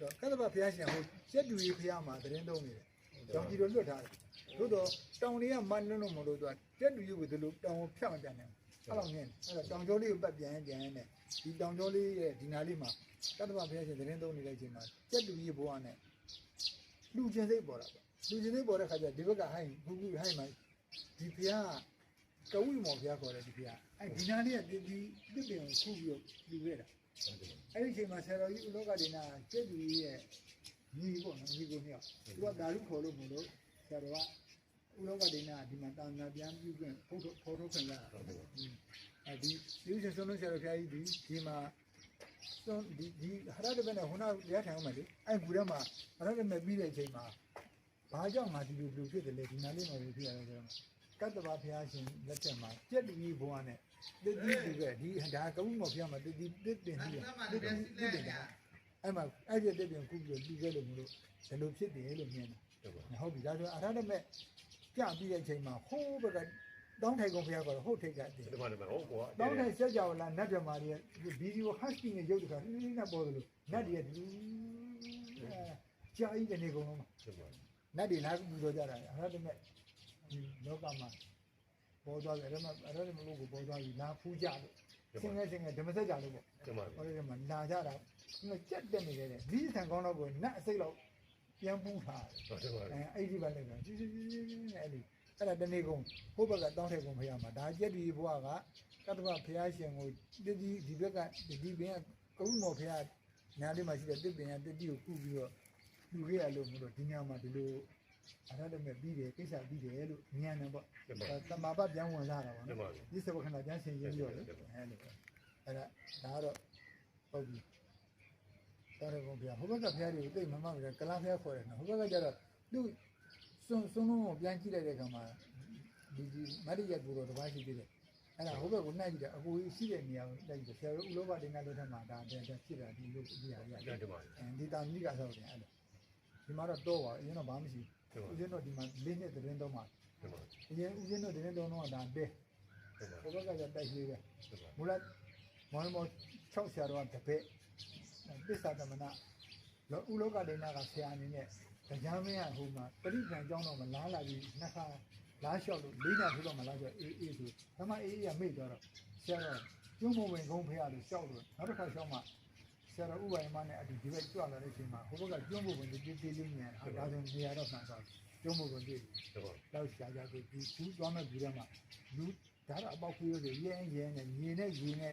ကတ္တဗဖျားရှင်ဟိုကျက်တူကြီးဖျားမှာတရင်တုံးနေတယ်ကြောင်ကြီးတို့လွတ်ထားတယ်သို့တော့တောင်တွေကမန်းလုံးမလို့သူကကျက်တူကြီးကိုဒီလိုတောင်ကိုဖြတ်မပြန်နိုင်အဲ့လိုမြင်အဲ့တော့တောင်ကျော်လေးကိုပတ်ပြန်နေဒီတောင်ကျော်လေးရဲ့ဒီနာလေးမှာကတ္တဗဖျားရှင်တရင်တုံးနေတဲ့အချိန်မှာကျက်တူကြီးဘဝနဲ့လူချင်းစိတ်ပေါ်တာပေါ့လူချင်းစိတ်ပေါ်တဲ့ခါကျဒီဘက်ကဟိုင်းဟိုဟိုင်းမှာဒီဖျားကဝိမော်ဖျားခေါ်တယ်ဒီဖျားအဲ့ဒီနာလေးကဒီတစ်ပင်ကိုခုပြီးလူခဲ့တာအဲ့ဒီအချိန်မှာဆရာတော်ကြီးဥလောကဒေနာကျက်တူကြီးရဲ့ညီပေါ့နော်ညီကိုမြောက်သူကဓာတုခေါ်လို့မလို့ဆရာတော်ကဥလောကဒေနာဒီမှာတာနာပြန်ပြုခွင့်ဖို့ထုတ်ခွင့်ရတာအဲဒီဒီရှင်ဆုံးလို့ဆရာတော်ဖျားကြီးဒီမှာစွန်ဒီဟာရတဲ့ဘက်နဲ့ဟိုနာရထိုင်အောင်မယ်လေအဲ့ကူထဲမှာဟာရတဲ့မဲ့ပြီးတဲ့အချိန်မှာဘာကြောင့်ငါဒီလိုဖြစ်တယ်လဲဒီနာလေးမှာဖြစ်ရတယ်ဆိုတော့ကတ္တဗဖျားရှင်လက်ထက်မှာကျက်တူကြီးဘဝနဲ့တိတိတူကဒီဒါကဝိမော်ဖျားမှာတိတင်ပြီးတိတင်တာအဲ့မှာအဲ့ဒီတိတင်ခုပြီးပြီးခဲ့လို့မလို့ဘယ်လိုဖြစ်တယ်လို့မြင်တယ်ဟုတ်ပြီဒါဆိုအရဟတမဲ့ကြပြီးတဲ့အချိန်မှာဟိုးဘက်ကတောင်းထိုင်ကုန်ဖျားကတော့ဟုတ်ထိတ်ကတည်းကဟုတ်ကွာတောင်းထိုင်ဆက်ကြဝလာနတ်ပြမာတွေဗီဒီယိုဟတ်စကင်းရဲ့ရုပ်တခါနည်းနည်းပေါ်တယ်လို့နတ်တွေကဒီကြာကြီးတဲ့နေကုန်လုံးနတ်တွေလာပြီးပြောကြတာအရဟတမဲ့ဒီလောကမှာပေါ်သွားတယ်အဲ့ဒါအရဟတမလို့ကိုပေါ်သွားပြီလာဖူးကြလို့စင်ငယ်ဓမ္မစကြာလို့ပေါ့ဟောတယ်မှာလာကြတာကြက်တက်နေတယ်ဒီဆန်ကောင်းတော့ကိုနတ်အစိတ်လောက်ပြန်ပူးထားတယ်အဲ့ဒီပါလေကကြီးအဲ့ဒီအဲ့ဒါတနေ့ကုန်ဟိုဘက်ကတောင်းထဲကုန်ဖျားမှာဒါကျက်ဒီဘွားကကတ္တဗဖျားရှင်ကိုဒီဘက်ကဒီပင်ကဝိမော်ဖျားညာလေးမှာရှိတဲ့တစ်ပင်ကတစ်တီကိုကုပြီးတော့လူခဲ့ရလို့မလို့ဒီညမှာဒီလိုအရဟတမဲ့ပြီးတယ်ကိစ္စပြီးတယ်လို့ဉာဏ်နဲ့ပေါ့တမာပပြန်ဝင်လာတာပေါ့နော်ဒီစဘခဏပြန်ဆင်ရင်းပြီးတော့လေအဲ့လိုအဲ့ဒါကတော့ဟုတ်ပြီတော်တယ်ဘုရားဟိုဘက်ကဖျားတွေကိုတိတ်မမှန်ဘူးကလားဖျားခေါ်တယ်နော်ဟိုဘက်ကကျတော့သူစွန်းလုံးကိုပြန်ကြည့်လိုက်တဲ့အခါမှာဒီမရိယဘူတော်တစ်ပါးရှိသေးတယ်အဲ့ဒါဟိုဘက်ကိုနှိုက်ကြည့်တယ်အကိုကြီးရှိတဲ့နေရာကိုနှိုက်ကြည့်တယ်ဆရာတို့ဥလောဘဒေနာလက်ထက်မှာဒါဖြစ်တာဒီလိုဒီဟာကြီးဒီတာမိကဆောက်တယ်အဲ့လိုဒီမှာတော့ပါအရင်တော့ဘာမှမရှိဘူးဦးဇင်းတို့ဒီမှာ၄နှစ်တရင်တော့မှာအရင်ဦးဇင်းတို့တရင်တော့တော့ဒါတဲဟိုဘက်ကကျတိုက်လေးပဲမူလမောင်မော6ဆရာတော်ကတပည့်ပစ္ဆာသမဏဥလောကဒေနာကဆရာအနေနဲ့တရားမင်းကဟိုမှာပရိက္ခဏကြောင်းတော့မလားလာပြီးနှစ်ခါလားလျှောက်လို့၄ညထိုးတော့မလားဆိုအေးဆိုဓမ္မအေးရမိတ်သွားတော့ဆရာတော်ကျွန်းမဝင်ကုန်းဖရလို့လျှောက်လို့နောက်တစ်ခါလျှောက်မှဆရာတော်ဥပိုင်မနဲ့အတူဒီဘက်ကြွလာတဲ့အချိန်မှာဟိုဘက်ကကျွန်းမဝင်တေးသေးလေးညံဒါဆိုနေရာတော့ဆန်သွားကျွန်းမဝင်သေးတော့ရှားကြပြီးဘူးသွားမဲ့ဘူးထဲမှာလူဒါတော့အပေါက်ခွေးလို့ရဲနဲ့ညီနဲ့